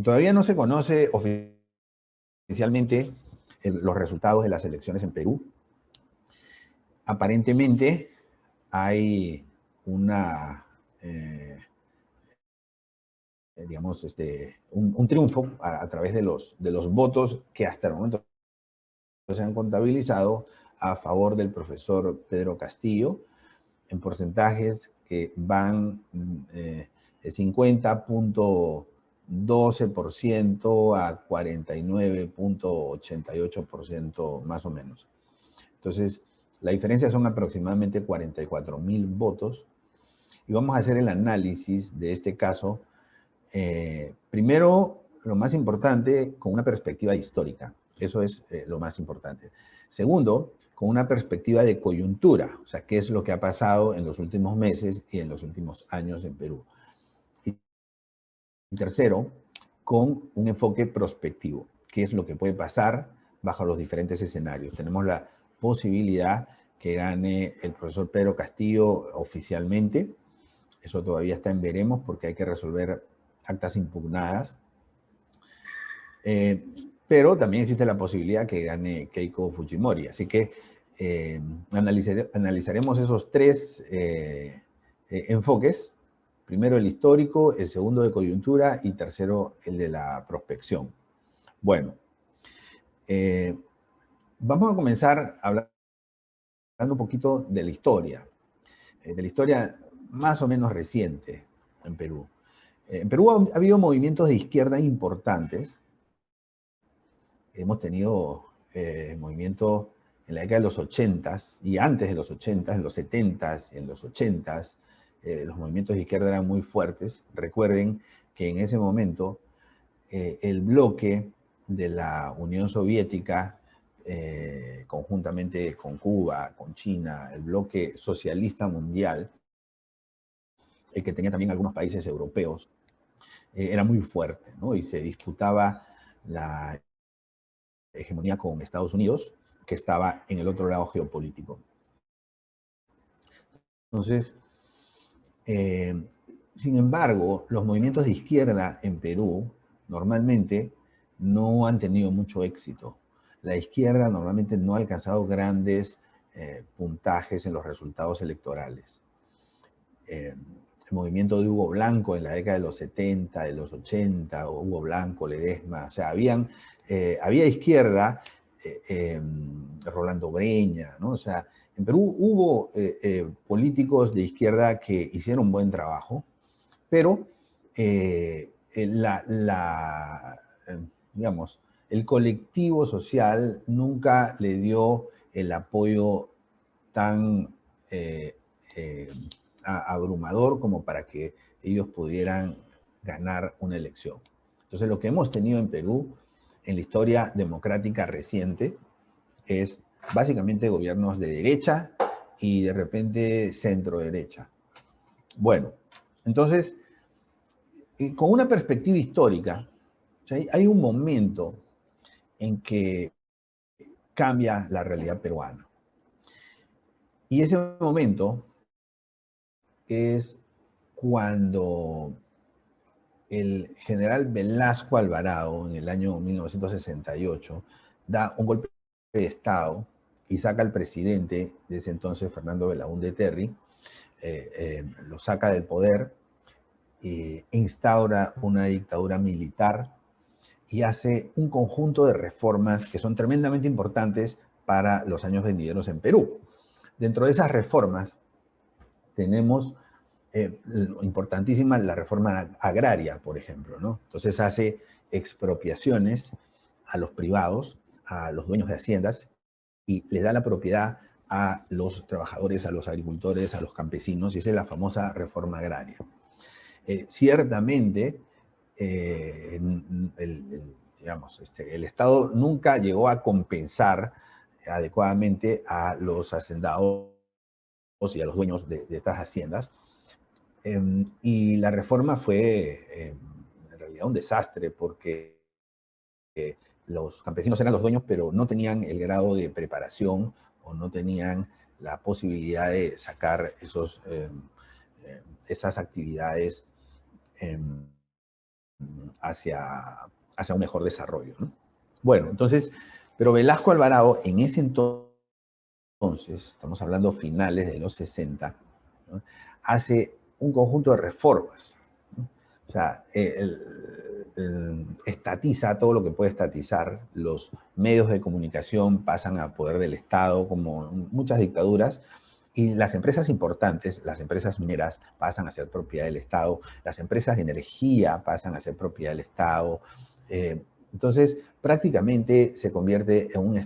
Todavía no se conoce oficialmente los resultados de las elecciones en Perú. Aparentemente hay una, digamos, un triunfo a través de los votos que hasta el momento se han contabilizado a favor del profesor Pedro Castillo, en porcentajes que van 50.12% a 49.88% más o menos. Entonces, la diferencia son aproximadamente 44.000 votos. Y vamos a hacer el análisis de este caso. Primero, lo más importante, con una perspectiva histórica. Eso es lo más importante. Segundo, con una perspectiva de coyuntura, o sea, qué es lo que ha pasado en los últimos meses y en los últimos años en Perú. Y tercero, con un enfoque prospectivo, qué es lo que puede pasar bajo los diferentes escenarios. Tenemos la posibilidad que gane el profesor Pedro Castillo oficialmente. Eso todavía está en veremos porque hay que resolver actas impugnadas. Pero también existe la posibilidad que gane Keiko Fujimori. Así que analizaremos esos tres enfoques. Primero el histórico, el segundo de coyuntura y tercero el de la prospección. Bueno, vamos a comenzar hablando un poquito de la historia más o menos reciente en Perú. En Perú ha habido movimientos de izquierda importantes. Hemos tenido movimientos en la década de los 80s y antes de los 80s, en los 70s, en los 80s, los movimientos de izquierda eran muy fuertes. Recuerden que en ese momento el bloque de la Unión Soviética, conjuntamente con Cuba, con China, el bloque socialista mundial, que tenía también algunos países europeos, era muy fuerte, ¿no? Y se disputaba la hegemonía con Estados Unidos, que estaba en el otro lado geopolítico. Entonces, sin embargo, los movimientos de izquierda en Perú normalmente no han tenido mucho éxito. La izquierda normalmente no ha alcanzado grandes puntajes en los resultados electorales. El movimiento de Hugo Blanco en la década de los 70, de los 80, o Hugo Blanco, Ledesma, o sea, había izquierda, Rolando Breña, ¿no? O sea, en Perú hubo políticos de izquierda que hicieron un buen trabajo, pero digamos, el colectivo social nunca le dio el apoyo tan abrumador como para que ellos pudieran ganar una elección. Entonces, lo que hemos tenido en Perú, en la historia democrática reciente, es básicamente gobiernos de derecha y de repente centro derecha. Bueno, entonces, con una perspectiva histórica, o sea, hay un momento en que cambia la realidad peruana. Y ese momento es cuando el general Velasco Alvarado, en el año 1968, da un golpe de Estado y saca al presidente de ese entonces, Fernando Belaúnde Terry, lo saca del poder, instaura una dictadura militar y hace un conjunto de reformas que son tremendamente importantes para los años venideros en Perú. Dentro de esas reformas tenemos importantísima la reforma agraria, por ejemplo, ¿no? Entonces hace expropiaciones a los privados, a los dueños de haciendas, y les da la propiedad a los trabajadores, a los agricultores, a los campesinos, y esa es la famosa reforma agraria. Ciertamente, el Estado nunca llegó a compensar adecuadamente a los hacendados y a los dueños de estas haciendas. Y la reforma fue en realidad un desastre porque los campesinos eran los dueños, pero no tenían el grado de preparación o no tenían la posibilidad de sacar esas actividades hacia un mejor desarrollo, ¿no? Bueno, entonces, pero Velasco Alvarado en ese entonces, estamos hablando finales de los 60, ¿no? Hace un conjunto de reformas, ¿no? O sea, estatiza todo lo que puede estatizar, los medios de comunicación pasan a poder del Estado, como muchas dictaduras, y las empresas importantes, las empresas mineras, pasan a ser propiedad del Estado, las empresas de energía pasan a ser propiedad del Estado. Entonces, prácticamente se convierte en un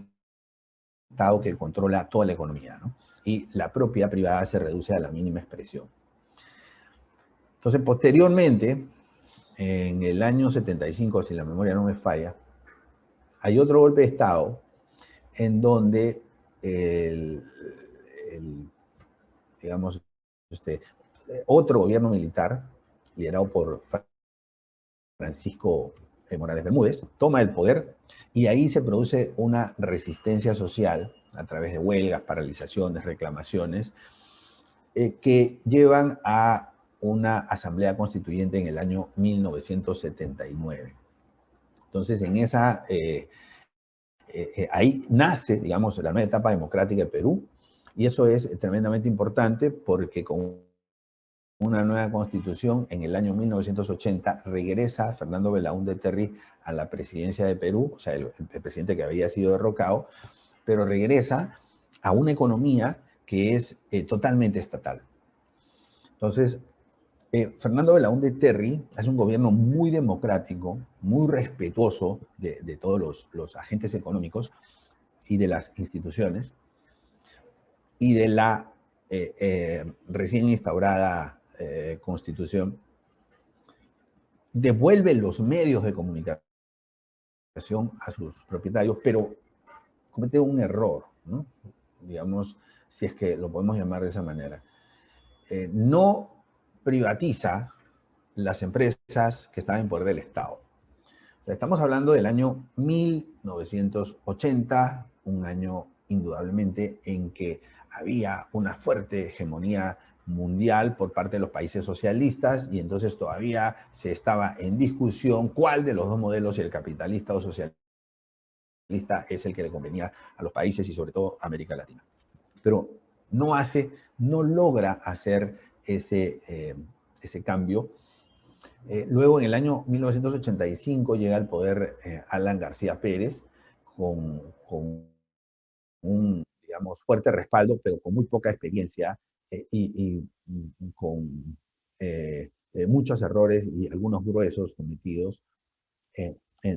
Estado que controla toda la economía, ¿no? Y la propiedad privada se reduce a la mínima expresión. Entonces, posteriormente, en el año 75, si la memoria no me falla, hay otro golpe de Estado en donde digamos, otro gobierno militar, liderado por Francisco Morales Bermúdez, toma el poder y ahí se produce una resistencia social a través de huelgas, paralizaciones, reclamaciones, que llevan a una asamblea constituyente en el año 1979. Entonces, ahí nace, digamos, la nueva etapa democrática de Perú, y eso es tremendamente importante porque con una nueva constitución en el año 1980 regresa Fernando Belaúnde Terry a la presidencia de Perú, o sea, el presidente que había sido derrocado, pero regresa a una economía que es totalmente estatal. Entonces, Fernando Belaúnde Terry es un gobierno muy democrático, muy respetuoso de todos los agentes económicos y de las instituciones y de la recién instaurada Constitución. Devuelve los medios de comunicación a sus propietarios, pero comete un error, ¿no? Digamos, si es que lo podemos llamar de esa manera. No privatiza las empresas que estaban en poder del Estado. O sea, estamos hablando del año 1980, un año indudablemente en que había una fuerte hegemonía mundial por parte de los países socialistas y entonces todavía se estaba en discusión cuál de los dos modelos, si el capitalista o socialista, es el que le convenía a los países y sobre todo a América Latina. Pero no logra hacer ese cambio. Luego, en el año 1985, llega al poder Alan García Pérez con un, digamos, fuerte respaldo, pero con muy poca experiencia y con muchos errores y algunos gruesos cometidos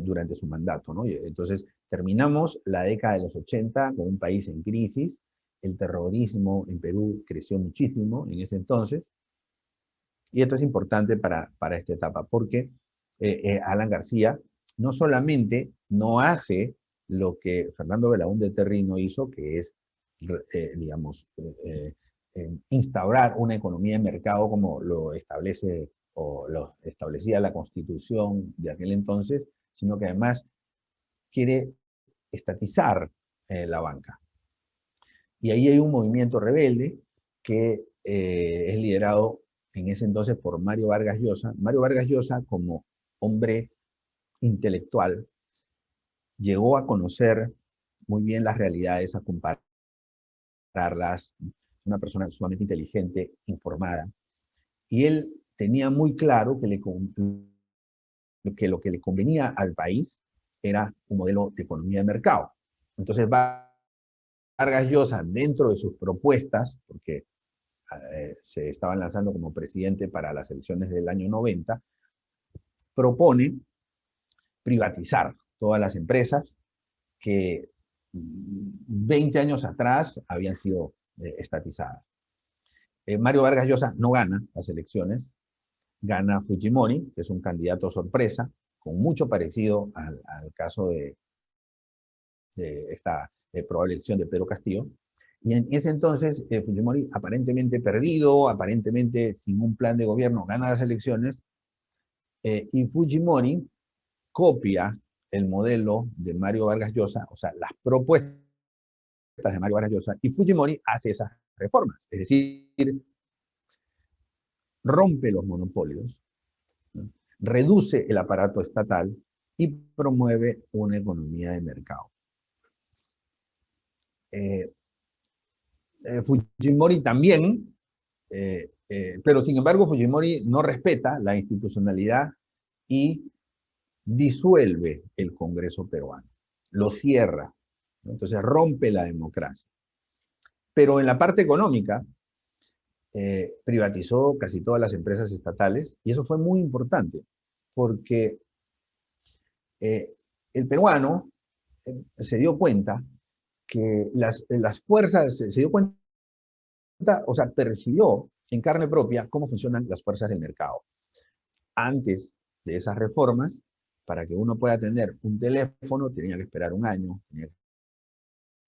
durante su mandato, ¿no? Y entonces, terminamos la década de los 80 con un país en crisis. El terrorismo en Perú creció muchísimo en ese entonces. Y esto es importante para esta etapa, porque Alan García no solamente no hace lo que Fernando Belaúnde Terry no hizo, que es, digamos, instaurar una economía de mercado como lo establece o lo establecía la Constitución de aquel entonces, sino que además quiere estatizar la banca. Y ahí hay un movimiento rebelde que es liderado en ese entonces por Mario Vargas Llosa. Mario Vargas Llosa, como hombre intelectual, llegó a conocer muy bien las realidades, a compararlas, una persona sumamente inteligente, informada, y él tenía muy claro que lo que le convenía al país era un modelo de economía de mercado. Entonces Vargas Llosa, dentro de sus propuestas, porque se estaban lanzando como presidente para las elecciones del año 90, propone privatizar todas las empresas que 20 años atrás habían sido estatizadas. Mario Vargas Llosa no gana las elecciones, gana Fujimori, que es un candidato sorpresa, con mucho parecido al caso de esta probable elección de Pedro Castillo. Y en ese entonces, Fujimori, aparentemente perdido, aparentemente sin un plan de gobierno, gana las elecciones, y Fujimori copia el modelo de Mario Vargas Llosa, o sea, las propuestas de Mario Vargas Llosa, y Fujimori hace esas reformas, es decir, rompe los monopolios, ¿no? reduce el aparato estatal y promueve una economía de mercado. Fujimori también, pero sin embargo Fujimori no respeta la institucionalidad y disuelve el Congreso peruano, lo cierra, ¿no? Entonces rompe la democracia. Pero en la parte económica, privatizó casi todas las empresas estatales y eso fue muy importante porque el peruano se dio cuenta que las fuerzas, se dio cuenta, o sea, percibió en carne propia cómo funcionan las fuerzas del mercado. Antes de esas reformas, para que uno pueda tener un teléfono, tenía que esperar un año, tenía que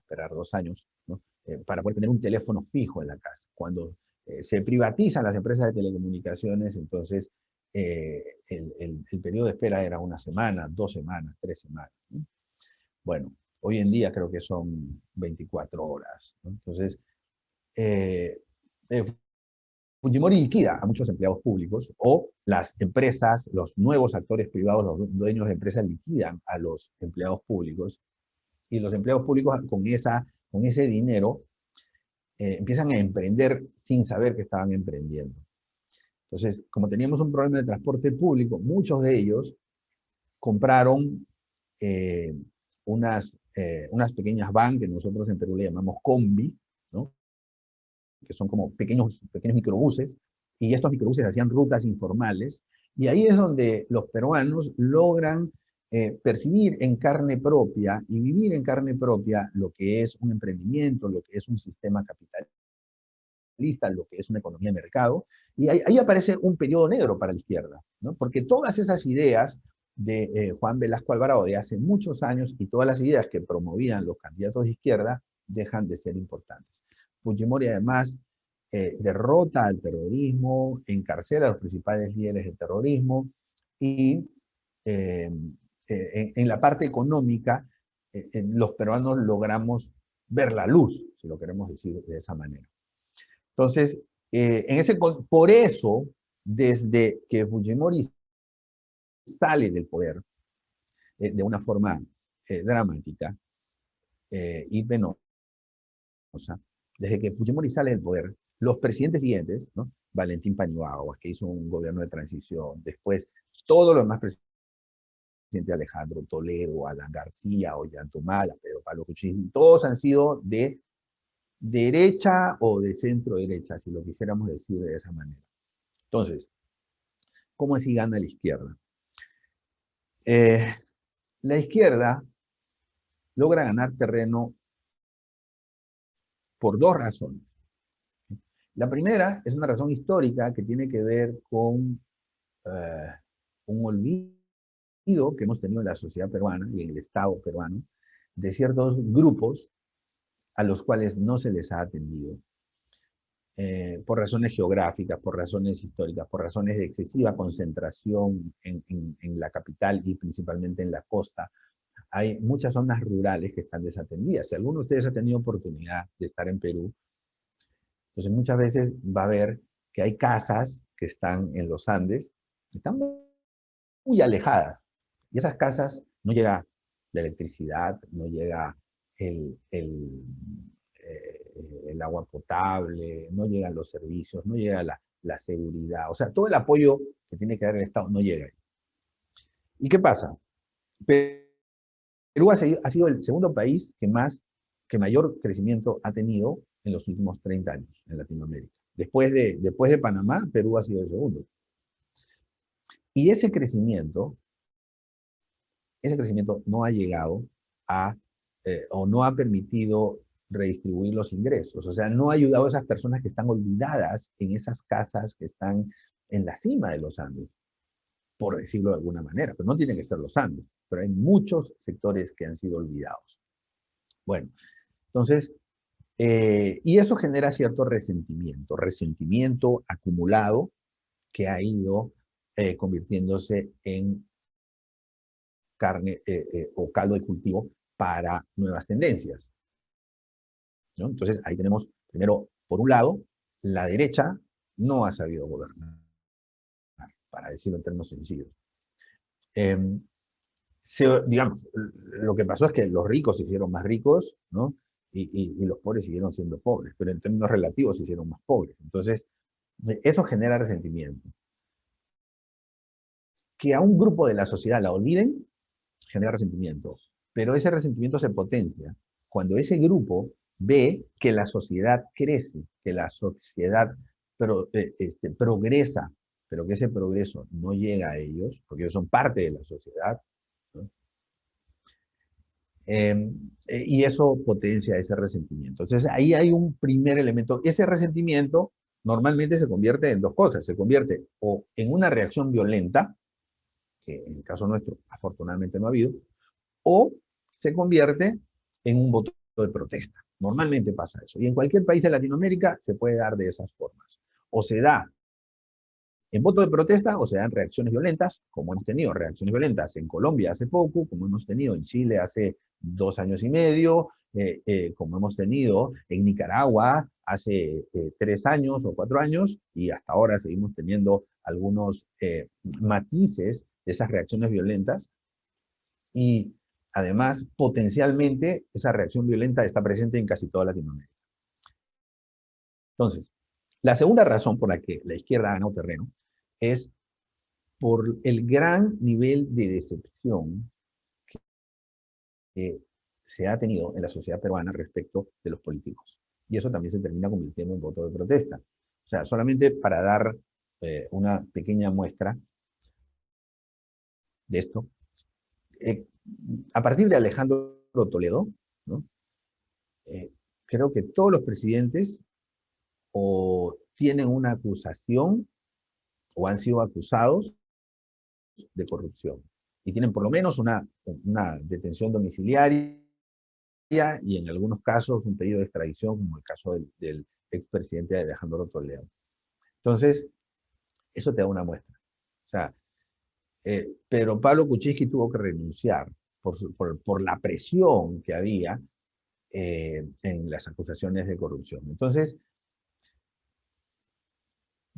esperar 2 años, ¿no? Para poder tener un teléfono fijo en la casa. Cuando se privatizan las empresas de telecomunicaciones, entonces el periodo de espera era 1 semana, 2 semanas, 3 semanas, ¿no? Bueno, hoy en día creo que son 24 horas, ¿no? Entonces, eh, eh, Fujimori liquida a muchos empleados públicos o las empresas, los nuevos actores privados, los dueños de empresas liquidan a los empleados públicos y los empleados públicos con ese dinero empiezan a emprender sin saber que estaban emprendiendo. Entonces, como teníamos un problema de transporte público, muchos de ellos compraron eh, unas pequeñas vans que nosotros en Perú le llamamos combi, ¿no? Que son como pequeños microbuses, y estos microbuses hacían rutas informales, y ahí es donde los peruanos logran percibir en carne propia y vivir en carne propia lo que es un emprendimiento, lo que es un sistema capitalista, lo que es una economía de mercado, y ahí aparece un periodo negro para la izquierda, ¿no? Porque todas esas ideas de Juan Velasco Alvarado de hace muchos años y todas las ideas que promovían los candidatos de izquierda dejan de ser importantes. Fujimori además derrota al terrorismo, encarcela a los principales líderes del terrorismo y eh, en la parte económica los peruanos logramos ver la luz, si lo queremos decir de esa manera. Entonces, por eso, desde que Fujimori sale del poder de una forma dramática y penosa, desde que Fujimori sale del poder, los presidentes siguientes, ¿no? Valentín Paniagua, que hizo un gobierno de transición, después todos los demás presidentes, Alejandro Toledo, Alan García, Ollantumala, Pedro Pablo Kuczynski, todos han sido de derecha o de centro derecha, si lo quisiéramos decir de esa manera. Entonces, ¿cómo así gana la izquierda? La izquierda logra ganar terreno por dos razones. La primera es una razón histórica que tiene que ver con un olvido que hemos tenido en la sociedad peruana y en el Estado peruano de ciertos grupos a los cuales no se les ha atendido. Por razones geográficas, por razones históricas, por razones de excesiva concentración en la capital y principalmente en la costa. Hay muchas zonas rurales que están desatendidas. Si alguno de ustedes ha tenido oportunidad de estar en Perú, entonces muchas veces va a ver que hay casas que están en los Andes, están muy alejadas. Y esas casas no llega la electricidad, no llega el agua potable, no llegan los servicios, no llega la seguridad. O sea, todo el apoyo que tiene que dar el Estado no llega ahí. ¿Y qué pasa? Perú ha sido el segundo país que mayor crecimiento ha tenido en los últimos 30 años en Latinoamérica. Después de Panamá, Perú ha sido el segundo. Y ese crecimiento no ha llegado o no ha permitido redistribuir los ingresos. O sea, no ha ayudado a esas personas que están olvidadas en esas casas que están en la cima de los Andes, por decirlo de alguna manera. Pero no tienen que ser los Andes, pero hay muchos sectores que han sido olvidados. Bueno, entonces, y eso genera cierto resentimiento acumulado que ha ido convirtiéndose en carne o caldo de cultivo para nuevas tendencias, ¿no? Entonces, ahí tenemos, primero, por un lado, la derecha no ha sabido gobernar. para decirlo en términos sencillos. Digamos, lo que pasó es que los ricos se hicieron más ricos, ¿no? Y los pobres siguieron siendo pobres, pero en términos relativos se hicieron más pobres. Entonces, eso genera resentimiento. Que a un grupo de la sociedad la olviden, genera resentimiento. Pero ese resentimiento se potencia cuando ese grupo ve que la sociedad crece, que la sociedad progresa, pero que ese progreso no llega a ellos, porque ellos son parte de la sociedad, ¿no? Y eso potencia ese resentimiento. Entonces, ahí hay un primer elemento. Ese resentimiento normalmente se convierte en dos cosas. Se convierte o en una reacción violenta, que en el caso nuestro afortunadamente no ha habido, o se convierte en un voto de protesta. Normalmente pasa eso. Y en cualquier país de Latinoamérica se puede dar de esas formas. O se da en voto de protesta o se dan reacciones violentas, como hemos tenido reacciones violentas en Colombia hace poco, como hemos tenido en Chile hace 2 años y medio, como hemos tenido en Nicaragua hace 3 años o 4 años, y hasta ahora seguimos teniendo algunos matices de esas reacciones violentas. Y además, potencialmente, esa reacción violenta está presente en casi toda Latinoamérica. Entonces, la segunda razón por la que la izquierda ha ganado terreno es por el gran nivel de decepción que se ha tenido en la sociedad peruana respecto de los políticos. Y eso también se termina convirtiendo en voto de protesta. O sea, solamente para dar una pequeña muestra de esto, a partir de Alejandro Toledo, ¿no? Creo que todos los presidentes o tienen una acusación o han sido acusados de corrupción. Y tienen por lo menos una detención domiciliaria y en algunos casos un pedido de extradición, como el caso del expresidente Alejandro Toledo. Entonces, eso te da una muestra. O sea, pero Pablo Kuczynski tuvo que renunciar por la presión que había en las acusaciones de corrupción. Entonces,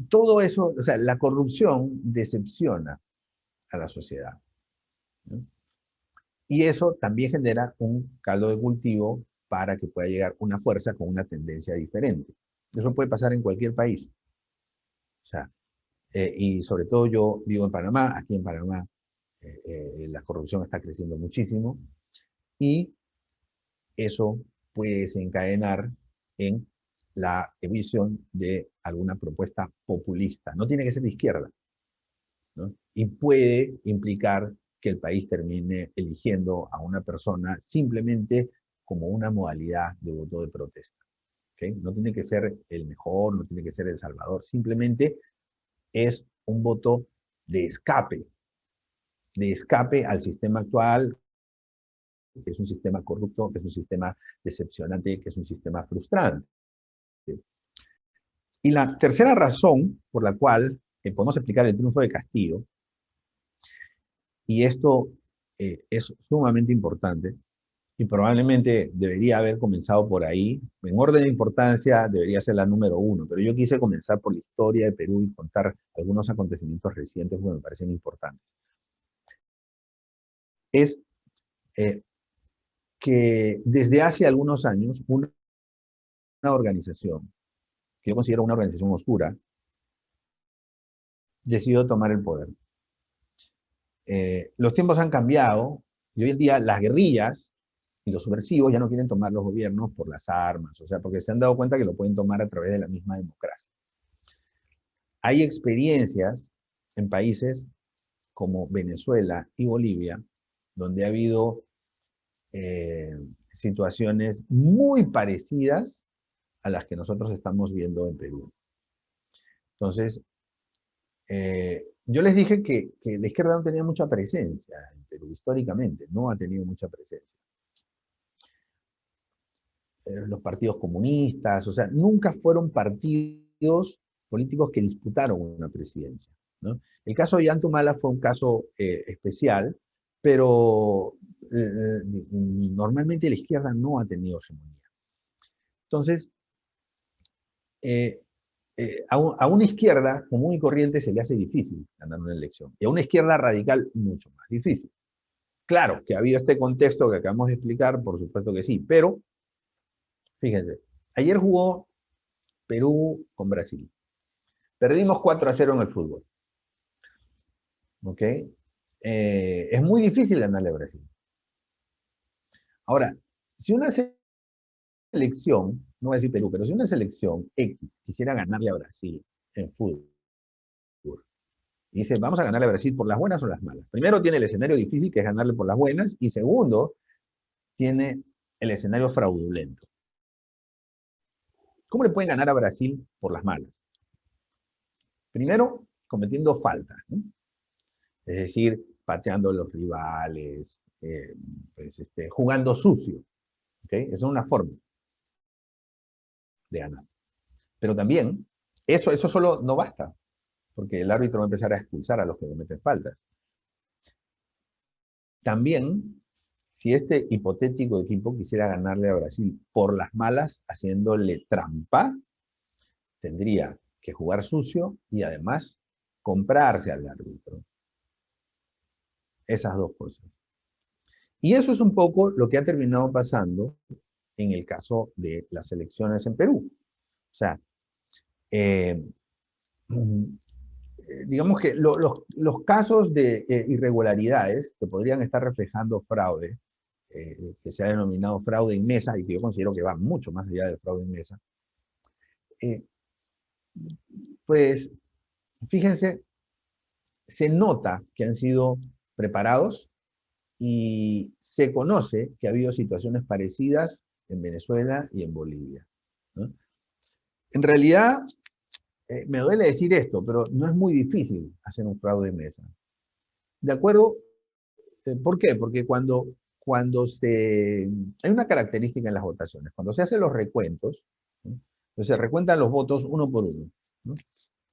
todo eso, o sea, la corrupción decepciona a la sociedad, ¿no? Y eso también genera un caldo de cultivo para que pueda llegar una fuerza con una tendencia diferente. Eso puede pasar en cualquier país. O sea, y sobre todo yo vivo en Panamá, aquí en Panamá la corrupción está creciendo muchísimo y eso puede desencadenar en la emisión de alguna propuesta populista. No tiene que ser de izquierda, ¿no? Y puede implicar que el país termine eligiendo a una persona simplemente como una modalidad de voto de protesta. ¿Okay? No tiene que ser el mejor, no tiene que ser el salvador, simplemente es un voto de escape al sistema actual, que es un sistema corrupto, que es un sistema decepcionante, que es un sistema frustrante. Y la tercera razón por la cual podemos explicar el triunfo de Castillo, y esto es sumamente importante, y probablemente debería haber comenzado por ahí, en orden de importancia debería ser la número 1, pero yo quise comenzar por la historia de Perú y contar algunos acontecimientos recientes que me parecen importantes. Es que desde hace algunos años una organización, que yo considero una organización oscura, decidió tomar el poder. Los tiempos han cambiado y hoy en día las guerrillas y los subversivos ya no quieren tomar los gobiernos por las armas, o sea, porque se han dado cuenta que lo pueden tomar a través de la misma democracia. Hay experiencias en países como Venezuela y Bolivia, donde ha habido situaciones muy parecidas a las que nosotros estamos viendo en Perú. Entonces, yo les dije que la izquierda no tenía mucha presencia en Perú, históricamente, no ha tenido mucha presencia. Los partidos comunistas, o sea, nunca fueron partidos políticos que disputaron una presidencia, ¿no? El caso de Ollantumala fue un caso especial, pero normalmente la izquierda no ha tenido hegemonía. Entonces, a una izquierda común y corriente se le hace difícil ganar una elección, y a una izquierda radical mucho más difícil. Claro, que ha habido este contexto que acabamos de explicar, por supuesto que sí, pero fíjense, ayer jugó Perú con Brasil. Perdimos 4-0 en el fútbol. ¿Ok? Es muy difícil ganarle a Brasil. Ahora, si una selección, no voy a decir Perú, pero si una selección X quisiera ganarle a Brasil en fútbol, y dice, vamos a ganarle a Brasil por las buenas o las malas. Primero tiene el escenario difícil, que es ganarle por las buenas, y segundo, tiene el escenario fraudulento. ¿Cómo le pueden ganar a Brasil por las malas? Primero, cometiendo faltas, ¿no? Es decir, pateando a los rivales, jugando sucio. ¿Okay? Esa es una forma de ganar. Pero también, eso solo no basta, porque el árbitro va a empezar a expulsar a los que cometen faltas. También, si este hipotético equipo quisiera ganarle a Brasil por las malas, haciéndole trampa, tendría que jugar sucio y además comprarse al árbitro. Esas dos cosas. Y eso es un poco lo que ha terminado pasando en el caso de las elecciones en Perú. O sea, digamos que los casos de irregularidades que podrían estar reflejando fraude, que se ha denominado fraude en mesa, y que yo considero que va mucho más allá del fraude en mesa, pues fíjense, se nota que han sido preparados y se conoce que ha habido situaciones parecidas en Venezuela y en Bolivia, ¿no? En realidad, me duele decir esto, pero no es muy difícil hacer un fraude en mesa. ¿De acuerdo? ¿Por qué? Porque cuando hay una característica en las votaciones. Cuando se hacen los recuentos, ¿no? Entonces se recuentan los votos uno por uno, ¿no?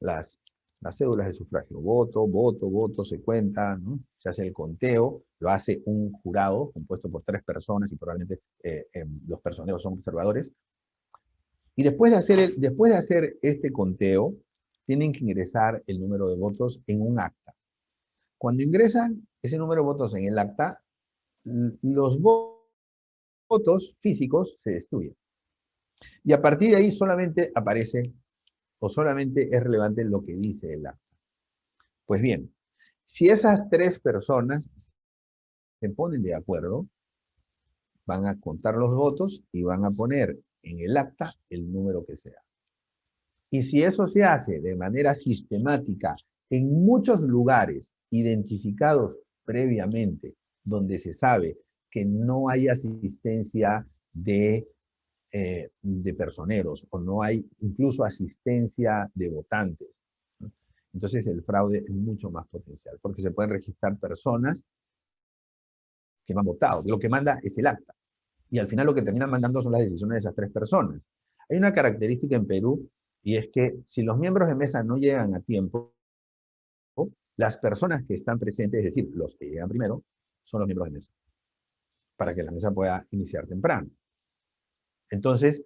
Las, las cédulas de sufragio. Voto, se cuenta, ¿no? Se hace el conteo, lo hace un jurado compuesto por 3 personas y probablemente los personeros son observadores. Y después de hacer este conteo, tienen que ingresar el número de votos en un acta. Cuando ingresan ese número de votos en el acta, los votos físicos se destruyen. Y a partir de ahí solamente aparece o solamente es relevante lo que dice el acta. Pues bien, si esas 3 personas se ponen de acuerdo, van a contar los votos y van a poner en el acta el número que sea. Y si eso se hace de manera sistemática en muchos lugares identificados previamente, donde se sabe que no hay asistencia de personeros o no hay incluso asistencia de votantes, ¿no? Entonces el fraude es mucho más potencial, porque se pueden registrar personas que no han votado. Lo que manda es el acta. Y al final lo que terminan mandando son las decisiones de esas 3 personas. Hay una característica en Perú, y es que si los miembros de mesa no llegan a tiempo, las personas que están presentes, es decir, los que llegan primero, son los miembros de mesa, para que la mesa pueda iniciar temprano. Entonces,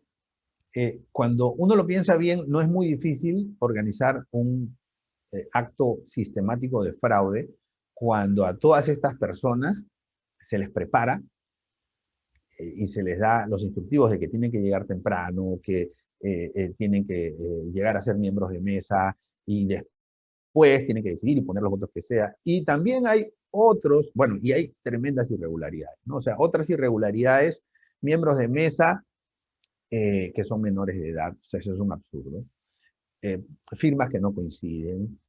cuando uno lo piensa bien, no es muy difícil organizar un acto sistemático de fraude cuando a todas estas personas se les prepara y se les da los instructivos de que tienen que llegar temprano, que tienen que llegar a ser miembros de mesa y después tienen que decidir y poner los votos que sea. Y también hay otros, bueno, y hay tremendas irregularidades, ¿no? O sea, otras irregularidades, miembros de mesa que son menores de edad, o sea, eso es un absurdo. Firmas que no coinciden,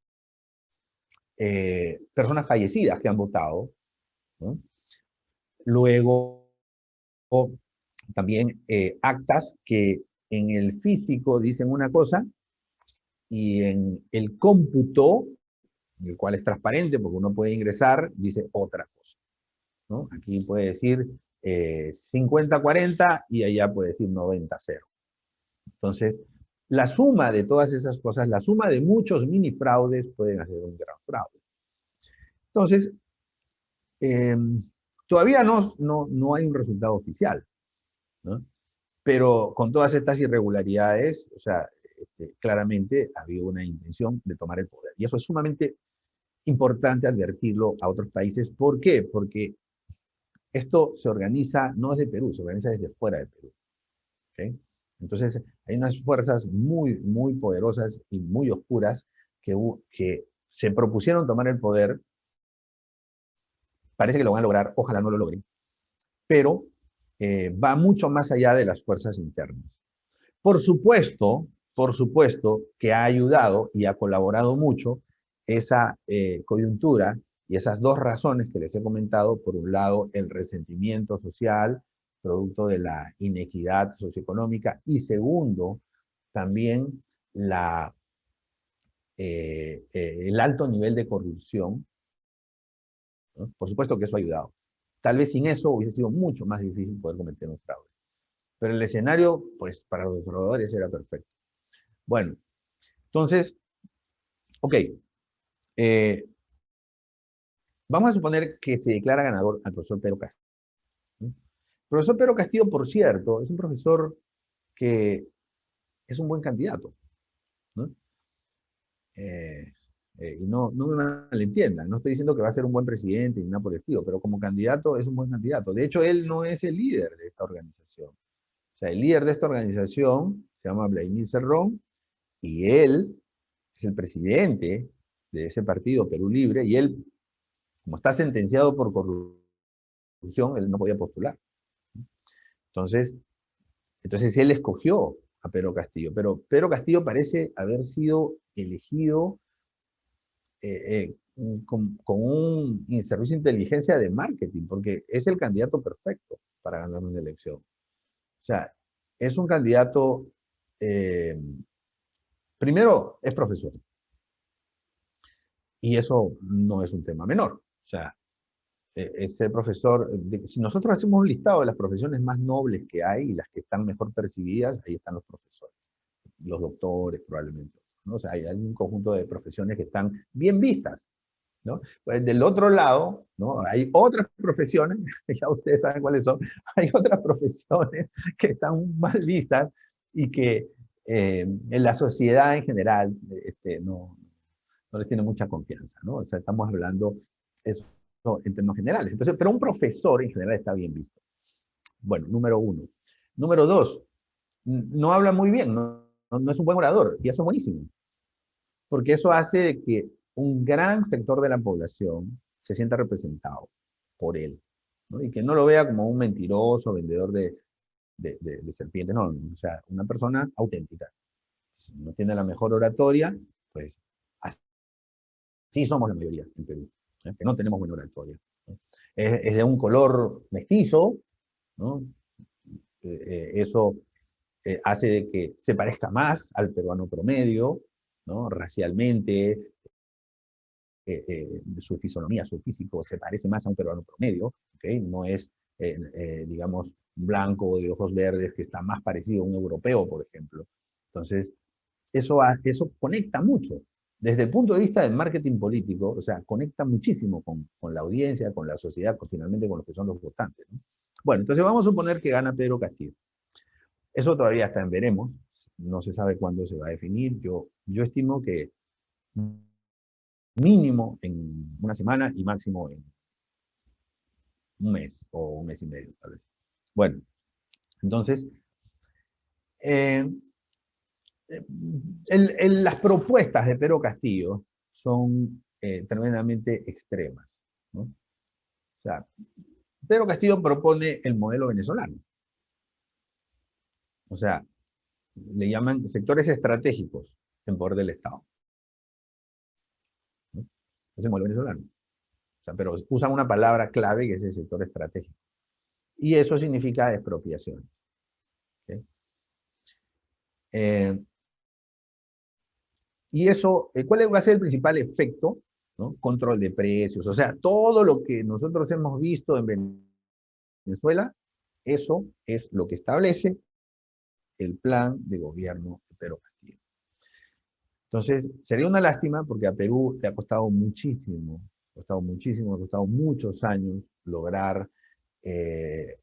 personas fallecidas que han votado, ¿no? Luego, también actas que en el físico dicen una cosa y en el cómputo, el cual es transparente porque uno puede ingresar, dice otra cosa, ¿no? Aquí puede decir 50-40 y allá puede decir 90-0. Entonces, la suma de todas esas cosas, la suma de muchos mini fraudes pueden hacer un gran fraude. Entonces, todavía no hay un resultado oficial, ¿no? Pero con todas estas irregularidades, o sea, claramente había una intención de tomar el poder. Y eso es sumamente importante advertirlo a otros países. ¿Por qué? Porque esto se organiza no desde Perú, se organiza desde fuera de Perú. ¿Okay? Entonces, hay unas fuerzas muy, muy poderosas y muy oscuras que se propusieron tomar el poder. Parece que lo van a lograr, ojalá no lo logren, pero va mucho más allá de las fuerzas internas. Por supuesto que ha ayudado y ha colaborado mucho esa coyuntura y esas dos razones que les he comentado. Por un lado, el resentimiento social, producto de la inequidad socioeconómica, y segundo, también el alto nivel de corrupción, ¿no? Por supuesto que eso ha ayudado. Tal vez sin eso hubiese sido mucho más difícil poder cometer un fraude. Pero el escenario, pues, para los defraudadores era perfecto. Bueno, entonces, ok, vamos a suponer que se declara ganador al profesor Pedro Castillo, ¿no? El profesor Pedro Castillo, por cierto, es un profesor que es un buen candidato, ¿no? Y no me malentiendan, no estoy diciendo que va a ser un buen presidente ni nada por el estilo, pero como candidato es un buen candidato. De hecho, él no es el líder de esta organización. O sea, el líder de esta organización se llama Vladimir Cerrón, y él es el presidente de ese partido, Perú Libre, y él, como está sentenciado por corrupción, él no podía postular. Entonces, él escogió a Pedro Castillo, pero Pedro Castillo parece haber sido elegido con un servicio de inteligencia de marketing, porque es el candidato perfecto para ganar una elección. O sea, es un candidato, primero, es profesor, y eso no es un tema menor. O sea, ser profesor, si nosotros hacemos un listado de las profesiones más nobles que hay y las que están mejor percibidas, ahí están los profesores, los doctores probablemente, ¿no? O sea, hay un conjunto de profesiones que están bien vistas, ¿no? Pues del otro lado, ¿no? Hay otras profesiones, ya ustedes saben cuáles son, hay otras profesiones que están mal vistas y que en la sociedad en general no les tiene mucha confianza, ¿no? O sea, estamos hablando eso en términos generales. Entonces, pero un profesor en general está bien visto. Bueno, número uno. Número dos, no habla muy bien, no es un buen orador, y eso es buenísimo, porque eso hace de que un gran sector de la población se sienta representado por él, ¿no? Y que no lo vea como un mentiroso, vendedor de serpientes, no, o sea, una persona auténtica. Si no tiene la mejor oratoria, pues así somos la mayoría en Perú, ¿eh? Que no tenemos buena oratoria, ¿no? Es de un color mestizo, ¿no? Eso hace de que se parezca más al peruano promedio, ¿no? Racialmente, su fisonomía, su físico se parece más a un peruano promedio, ¿okay? No es, digamos, blanco de ojos verdes que está más parecido a un europeo, por ejemplo. Entonces, eso conecta mucho. Desde el punto de vista del marketing político, o sea, conecta muchísimo con la audiencia, con la sociedad, finalmente con los que son los votantes, ¿no? Bueno, entonces vamos a suponer que gana Pedro Castillo. Eso todavía está en veremos, no se sabe cuándo se va a definir. Yo estimo que mínimo en una semana y máximo en un mes o un mes y medio, tal vez. Bueno, entonces, eh, las propuestas de Pedro Castillo son tremendamente extremas, ¿no? O sea, Pedro Castillo propone el modelo venezolano. O sea, le llaman sectores estratégicos en poder del Estado, ¿no? Es el modelo venezolano. O sea, pero usan una palabra clave que es el sector estratégico. Y eso significa expropiación. ¿Okay? Y eso, ¿cuál va a ser el principal efecto? ¿No? Control de precios, o sea, todo lo que nosotros hemos visto en Venezuela, eso es lo que establece el plan de gobierno de Pedro Castillo. Entonces, sería una lástima porque a Perú le ha costado muchísimo, ha costado muchos años lograr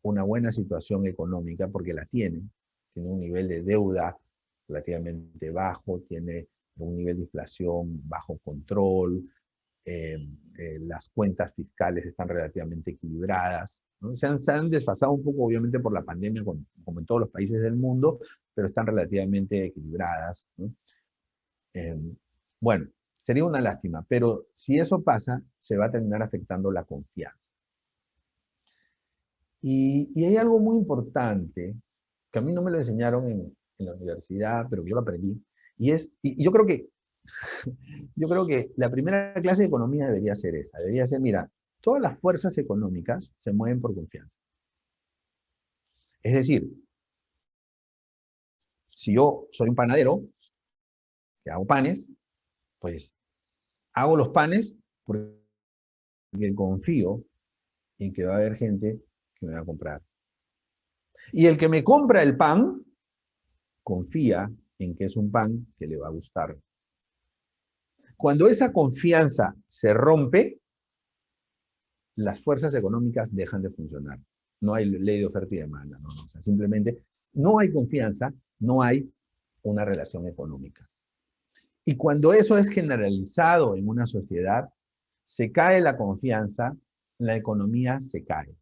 una buena situación económica, porque la tiene un nivel de deuda relativamente bajo, tiene un nivel de inflación bajo control, las cuentas fiscales están relativamente equilibradas, ¿no? Se han desfasado un poco, obviamente, por la pandemia, como en todos los países del mundo, pero están relativamente equilibradas, ¿no? Eh, bueno, sería una lástima, pero si eso pasa, se va a terminar afectando la confianza. Y hay algo muy importante, que a mí no me lo enseñaron en la universidad, pero que yo lo aprendí, y yo creo que la primera clase de economía debería ser esa, debería ser, mira, todas las fuerzas económicas se mueven por confianza. Es decir, si yo soy un panadero, que hago panes, pues hago los panes porque confío en que va a haber gente que me va a comprar. Y el que me compra el pan, confía en que es un pan que le va a gustar. Cuando esa confianza se rompe, las fuerzas económicas dejan de funcionar. No hay ley de oferta y demanda, no, no. O sea, simplemente no hay confianza, no hay una relación económica. Y cuando eso es generalizado en una sociedad, se cae la confianza, la economía se cae,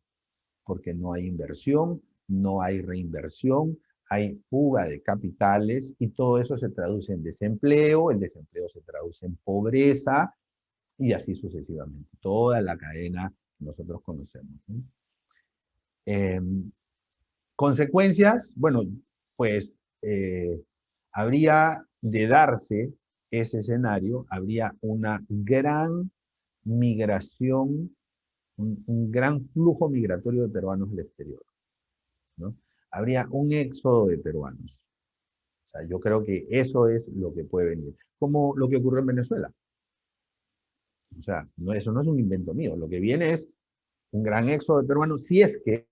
porque no hay inversión, no hay reinversión, hay fuga de capitales y todo eso se traduce en desempleo, el desempleo se traduce en pobreza y así sucesivamente. Toda la cadena que nosotros conocemos, ¿no? Eh, Consecuencias, bueno, pues habría de darse ese escenario, habría una gran migración, un gran flujo migratorio de peruanos al exterior, ¿no? Habría un éxodo de peruanos. O sea, yo creo que eso es lo que puede venir. Como lo que ocurrió en Venezuela. O sea, no, eso no es un invento mío. Lo que viene es un gran éxodo de peruanos si es que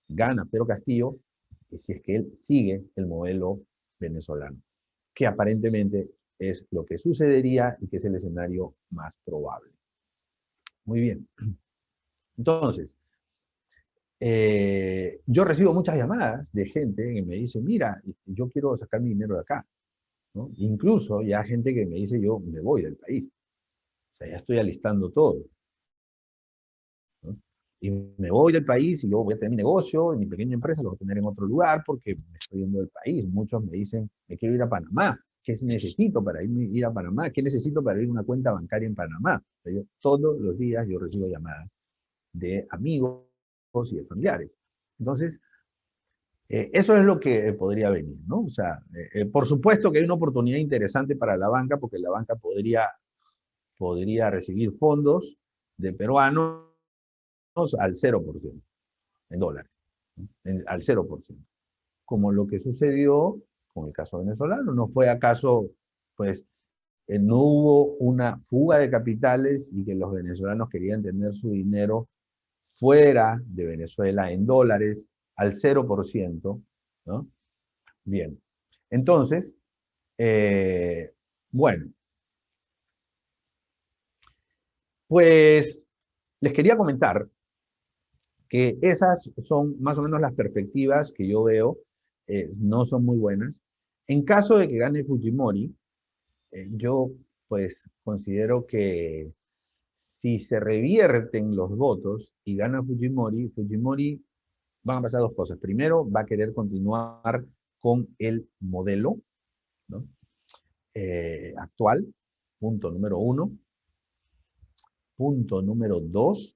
gana Pedro Castillo y si es que él sigue el modelo venezolano, que aparentemente es lo que sucedería y que es el escenario más probable. Muy bien. Entonces, yo recibo muchas llamadas de gente que me dice, mira, yo quiero sacar mi dinero de acá, ¿no? Incluso ya gente que me dice, yo me voy del país. O sea, ya estoy alistando todo, ¿no? Y me voy del país y yo voy a tener mi negocio, mi pequeña empresa, lo voy a tener en otro lugar porque me estoy yendo del país. Muchos me dicen, me quiero ir a Panamá. ¿Qué necesito para ir a Panamá? ¿Qué necesito para abrir una cuenta bancaria en Panamá? O sea, todos los días yo recibo llamadas de amigos y de familiares. Entonces, eso es lo que podría venir, ¿no? O sea, por supuesto que hay una oportunidad interesante para la banca, porque la banca podría recibir fondos de peruanos al 0%, en dólares, ¿no? Al 0%. Como lo que sucedió con el caso venezolano. ¿No fue acaso, pues, no hubo una fuga de capitales y que los venezolanos querían tener su dinero fuera de Venezuela en dólares al 0%, ¿no? Bien. Entonces, bueno, pues les quería comentar que esas son más o menos las perspectivas que yo veo, no son muy buenas. En caso de que gane Fujimori, yo pues considero que si se revierten los votos y gana Fujimori, Fujimori van a pasar dos cosas. Primero, va a querer continuar con el modelo, ¿no? Actual, punto número uno. Punto número dos,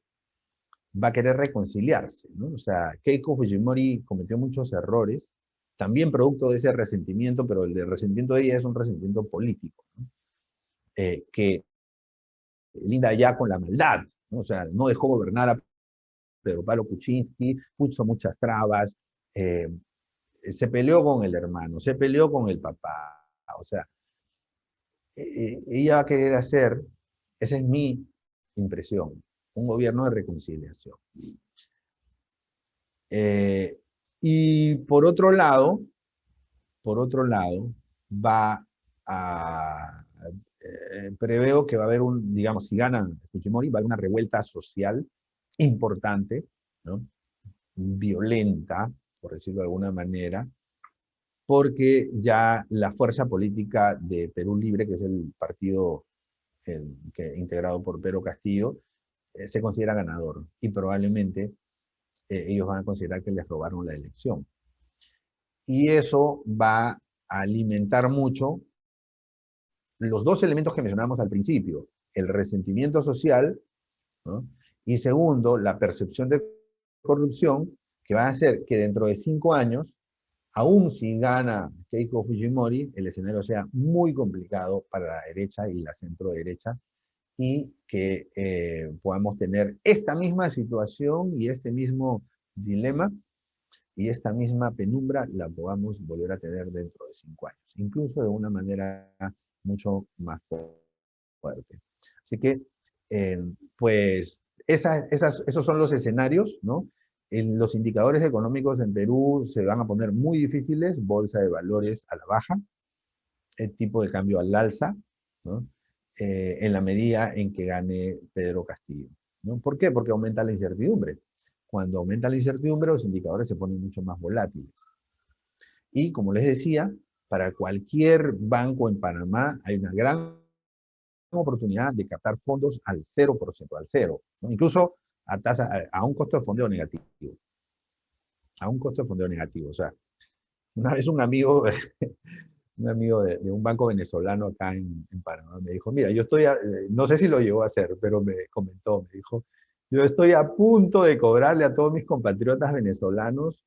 va a querer reconciliarse, ¿no? O sea, Keiko Fujimori cometió muchos errores, también producto de ese resentimiento, pero el de resentimiento de ella es un resentimiento político, ¿no? Que linda ya con la maldad, ¿no? O sea, no dejó gobernar a Pedro Pablo Kuczynski, puso muchas trabas, eh, se peleó con el hermano, se peleó con el papá, o sea, ella va a querer hacer, esa es mi impresión, un gobierno de reconciliación. Eh, y por otro lado, va a, preveo que va a haber digamos, si gana Fujimori, va a haber una revuelta social importante, ¿no? Violenta, por decirlo de alguna manera, porque ya la fuerza política de Perú Libre, que es el partido integrado por Pedro Castillo, se considera ganador y probablemente ellos van a considerar que les robaron la elección. Y eso va a alimentar mucho los dos elementos que mencionamos al principio, el resentimiento social, ¿no? Y segundo, la percepción de corrupción, que va a hacer que dentro de 5 años, aún si gana Keiko Fujimori, el escenario sea muy complicado para la derecha y la centro derecha, y que podamos tener esta misma situación y este mismo dilema y esta misma penumbra la podamos volver a tener dentro de 5 años, incluso de una manera mucho más fuerte. Así que, pues, esos son los escenarios, ¿no? Los indicadores económicos en Perú se van a poner muy difíciles, bolsa de valores a la baja, el tipo de cambio al alza, ¿no? En la medida en que gane Pedro Castillo, ¿no? ¿Por qué? Porque aumenta la incertidumbre. Cuando aumenta la incertidumbre, los indicadores se ponen mucho más volátiles. Y como les decía, para cualquier banco en Panamá hay una gran oportunidad de captar fondos al 0%, al cero, ¿no? Incluso a un costo de fondeo negativo. A un costo de fondeo negativo. O sea, una vez un amigo, un amigo de un banco venezolano acá en Panamá me dijo, mira, yo no sé si lo llegó a hacer, pero me comentó, me dijo, yo estoy a punto de cobrarle a todos mis compatriotas venezolanos,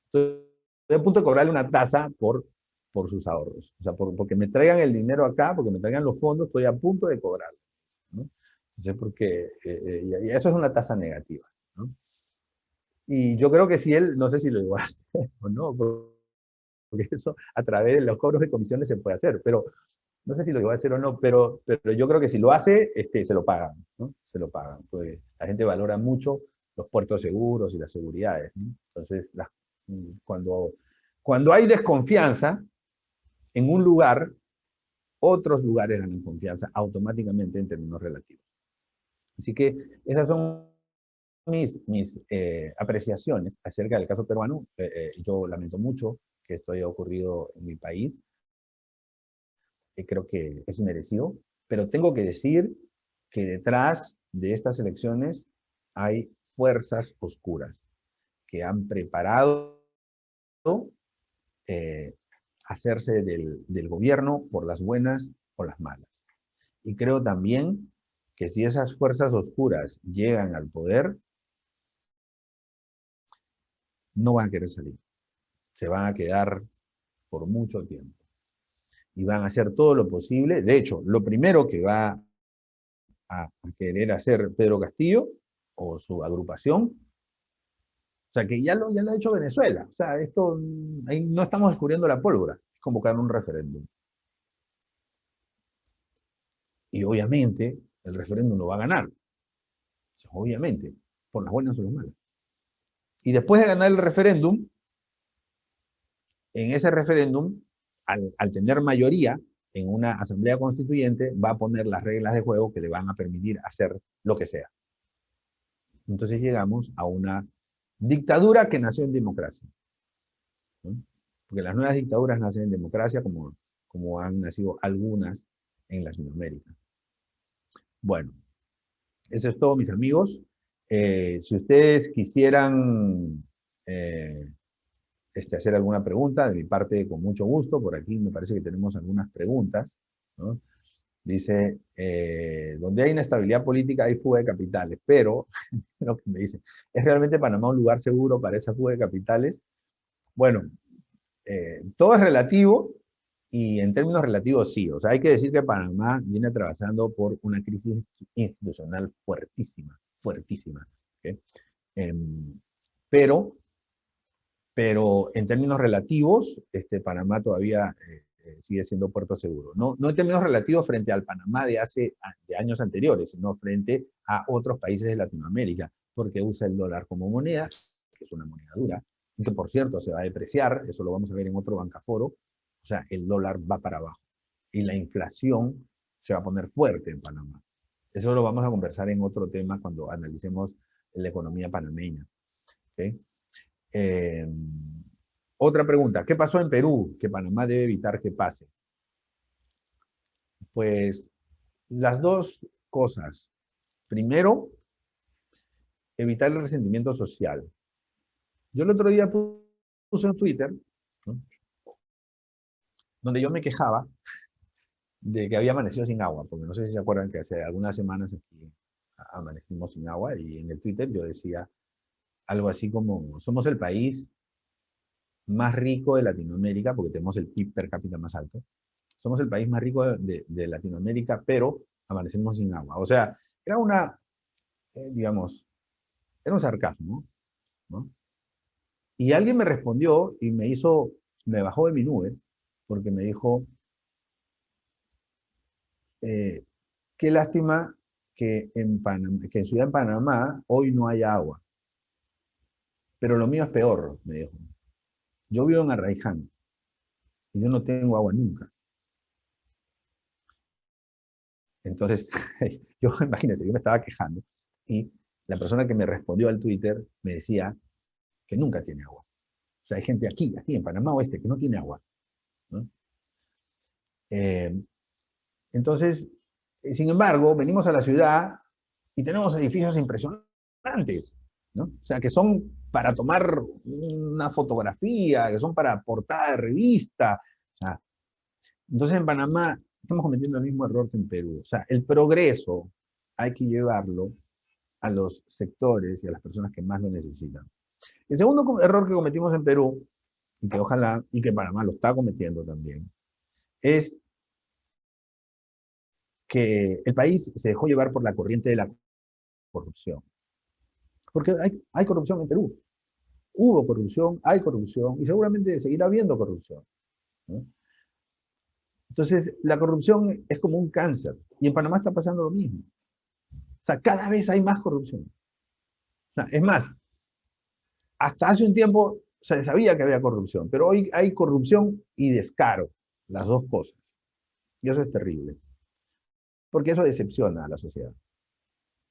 estoy a punto de cobrarle una tasa por sus ahorros. O sea, porque me traigan el dinero acá, porque me traigan los fondos, estoy a punto de cobrarlo, ¿no? Entonces, porque y eso es una tasa negativa, ¿no? Y yo creo que si él, no sé si lo iba a hacer o no, porque eso a través de los cobros de comisiones se puede hacer, pero no sé si lo iba a hacer o no, pero yo creo que si lo hace, se lo pagan, ¿no? Se lo pagan, pues la gente valora mucho los puertos seguros y las seguridades, ¿no? Entonces, cuando hay desconfianza en un lugar, otros lugares ganan confianza automáticamente en términos relativos. Así que esas son mis apreciaciones acerca del caso peruano. Yo lamento mucho que esto haya ocurrido en mi país. Creo que es inmerecido, pero tengo que decir que detrás de estas elecciones hay fuerzas oscuras que han preparado eh, hacerse del gobierno por las buenas o las malas. Y creo también que si esas fuerzas oscuras llegan al poder, no van a querer salir. Se van a quedar por mucho tiempo. Y van a hacer todo lo posible. De hecho, lo primero que va a querer hacer Pedro Castillo o su agrupación, o sea, que ya lo ha hecho Venezuela. O sea, esto, ahí no estamos descubriendo la pólvora, es convocar un referéndum. Y obviamente el referéndum lo va a ganar. O sea, obviamente, por las buenas o las malas. Y después de ganar el referéndum, en ese referéndum, al tener mayoría en una asamblea constituyente, va a poner las reglas de juego que le van a permitir hacer lo que sea. Entonces llegamos a una dictadura que nació en democracia, ¿no? Porque las nuevas dictaduras nacen en democracia como han nacido algunas en Latinoamérica. Bueno, eso es todo, mis amigos. Si ustedes quisieran hacer alguna pregunta, de mi parte, con mucho gusto. Por aquí me parece que tenemos algunas preguntas, ¿no? Dice, donde hay inestabilidad política hay fuga de capitales, pero, lo que me dice, ¿es realmente Panamá un lugar seguro para esa fuga de capitales? Bueno, todo es relativo y en términos relativos sí. O sea, hay que decir que Panamá viene atravesando por una crisis institucional fuertísima, fuertísima. ¿Okay? Pero pero en términos relativos, Panamá todavía sigue siendo puerto seguro. No en términos relativos frente al Panamá de años anteriores, sino frente a otros países de Latinoamérica, porque usa el dólar como moneda, que es una moneda dura, que por cierto se va a depreciar, eso lo vamos a ver en otro bancaforo, o sea, el dólar va para abajo y la inflación se va a poner fuerte en Panamá. Eso lo vamos a conversar en otro tema cuando analicemos la economía panameña. ¿Okay? Otra pregunta, ¿qué pasó en Perú que Panamá debe evitar que pase? Pues las dos cosas. Primero, evitar el resentimiento social. Yo el otro día puse en Twitter, ¿no?, donde yo me quejaba de que había amanecido sin agua, porque no sé si se acuerdan que hace algunas semanas aquí amanecimos sin agua, y en el Twitter yo decía algo así como, somos el país más rico de Latinoamérica, porque tenemos el PIB per cápita más alto, somos el país más rico de Latinoamérica, pero amanecemos sin agua. O sea, era una, digamos, era un sarcasmo, ¿no? Y alguien me respondió y me bajó de mi nube, porque me dijo, eh, qué lástima que que en Ciudad de Panamá hoy no haya agua, pero lo mío es peor, me dijo. Yo vivo en Arraiján y yo no tengo agua nunca. Entonces, yo, imagínense, yo me estaba quejando y la persona que me respondió al Twitter me decía que nunca tiene agua. O sea, hay gente aquí en Panamá Oeste, que no tiene agua, ¿no? Eh, entonces, sin embargo, venimos a la ciudad y tenemos edificios impresionantes, ¿no? O sea, que son para tomar una fotografía, que son para portada de revista. O sea, entonces en Panamá estamos cometiendo el mismo error que en Perú. O sea, el progreso hay que llevarlo a los sectores y a las personas que más lo necesitan. El segundo error que cometimos en Perú, y que ojalá, y que Panamá lo está cometiendo también, es que el país se dejó llevar por la corriente de la corrupción. Porque hay corrupción en Perú. Hubo corrupción, hay corrupción, y seguramente seguirá habiendo corrupción, ¿no? Entonces, la corrupción es como un cáncer, y en Panamá está pasando lo mismo. O sea, cada vez hay más corrupción. O sea, es más, hasta hace un tiempo se sabía que había corrupción, pero hoy hay corrupción y descaro, las dos cosas. Y eso es terrible, porque eso decepciona a la sociedad.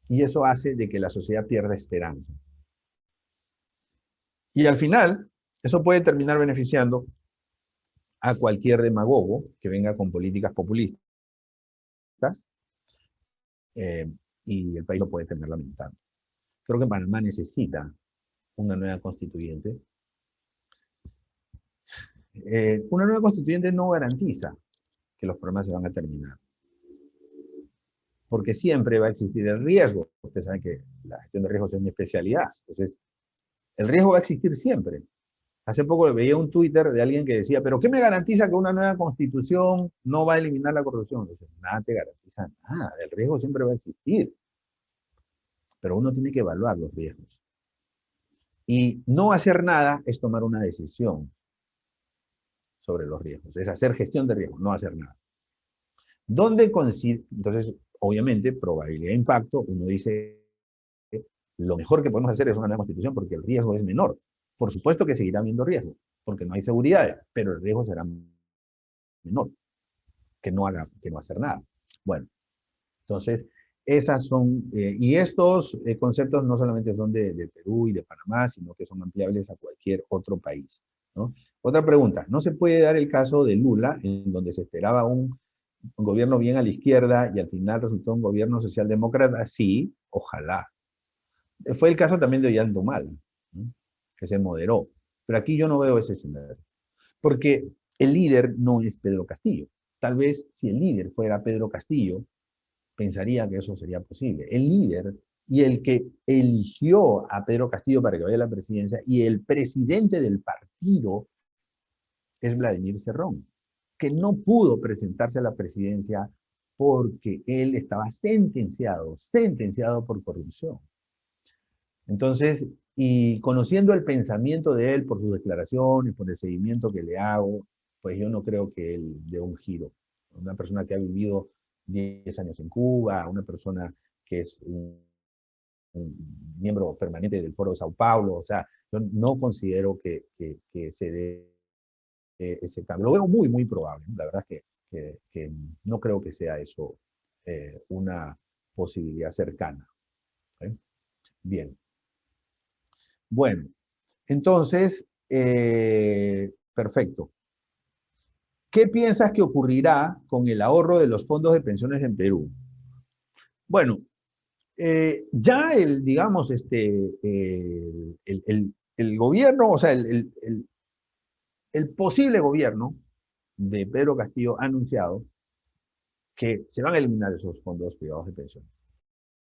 Y eso hace de que la sociedad pierda esperanza. Y al final, eso puede terminar beneficiando a cualquier demagogo que venga con políticas populistas, eh, y el país lo puede tener lamentable. Creo que Panamá necesita una nueva constituyente. Una nueva constituyente no garantiza que los problemas se van a terminar, porque siempre va a existir el riesgo. Ustedes saben que la gestión de riesgos es mi especialidad. Entonces, el riesgo va a existir siempre. Hace poco veía un Twitter de alguien que decía, pero ¿qué me garantiza que una nueva constitución no va a eliminar la corrupción? Entonces, nada te garantiza nada. El riesgo siempre va a existir, pero uno tiene que evaluar los riesgos. Y no hacer nada es tomar una decisión sobre los riesgos, es hacer gestión de riesgos, no hacer nada. Entonces, obviamente, probabilidad de impacto, uno dice, lo mejor que podemos hacer es una nueva constitución porque el riesgo es menor. Por supuesto que seguirá habiendo riesgo, porque no hay seguridad, pero el riesgo será menor que no hacer nada. Bueno, entonces, esas son, y estos conceptos no solamente son de Perú y de Panamá, sino que son ampliables a cualquier otro país, ¿no? Otra pregunta, ¿no se puede dar el caso de Lula, en donde se esperaba un gobierno bien a la izquierda y al final resultó un gobierno socialdemócrata? Sí, ojalá. Fue el caso también de Ollanta Humala, ¿no?, que se moderó. Pero aquí yo no veo ese escenario, porque el líder no es Pedro Castillo. Tal vez si el líder fuera Pedro Castillo, pensaría que eso sería posible. El líder y el que eligió a Pedro Castillo para que vaya a la presidencia y el presidente del partido es Vladimir Cerrón, que no pudo presentarse a la presidencia porque él estaba sentenciado por corrupción. Entonces, y conociendo el pensamiento de él por sus declaraciones, por el seguimiento que le hago, pues yo no creo que él dé un giro. Una persona que ha vivido 10 años en Cuba, una persona que es un miembro permanente del Foro de Sao Paulo, o sea, yo no considero que se dé ese cambio. Lo veo muy, muy probable. La verdad es que no creo que sea eso una posibilidad cercana. ¿Eh? Bien. Bueno, entonces, Perfecto. ¿Qué piensas que ocurrirá con el ahorro de los fondos de pensiones en Perú? Bueno, ya digamos, el gobierno, o sea, el posible gobierno de Pedro Castillo ha anunciado que se van a eliminar esos fondos privados de pensiones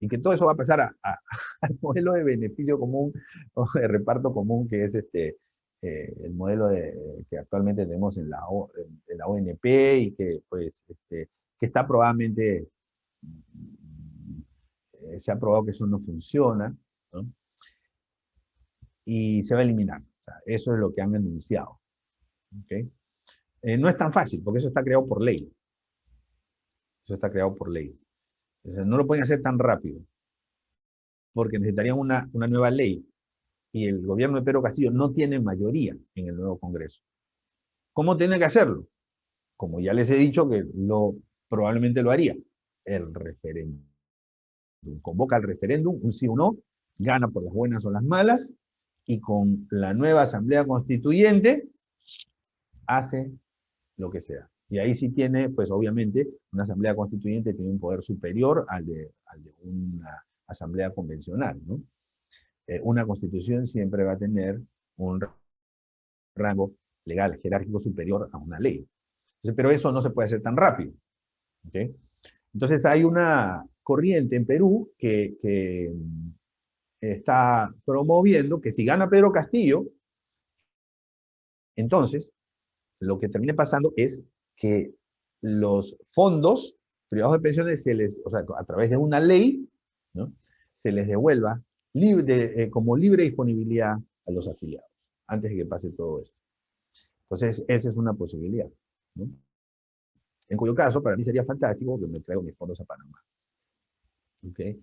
y que todo eso va a pasar al modelo de beneficio común o de reparto común que es el modelo que actualmente tenemos en la ONP y que, pues, que está probablemente, se ha probado que eso no funciona, ¿no? Y se va a eliminar. O sea, eso es lo que han anunciado. ¿Okay? No es tan fácil, porque eso está creado por ley. Eso está creado por ley. Entonces, no lo pueden hacer tan rápido, porque necesitarían una nueva ley. Y el gobierno de Pedro Castillo no tiene mayoría en el nuevo Congreso. ¿Cómo tiene que hacerlo? Como ya les he dicho que probablemente lo haría. El referéndum. Convoca el referéndum, un sí o no, gana por las buenas o las malas, y con la nueva Asamblea Constituyente hace lo que sea. Y ahí sí tiene, pues obviamente, una Asamblea Constituyente tiene un poder superior al de una Asamblea convencional, ¿no? Una Constitución siempre va a tener un rango legal, jerárquico superior a una ley. Entonces, pero eso no se puede hacer tan rápido. ¿Okay? Entonces hay una corriente en Perú que está promoviendo que si gana Pedro Castillo, entonces lo que termine pasando es que los fondos privados de pensiones o sea, a través de una ley, ¿no? Se les devuelva como libre disponibilidad a los afiliados, antes de que pase todo esto. Entonces, esa es una posibilidad, ¿no? En cuyo caso, para mí sería fantástico que me traiga mis fondos a Panamá. ¿Okay?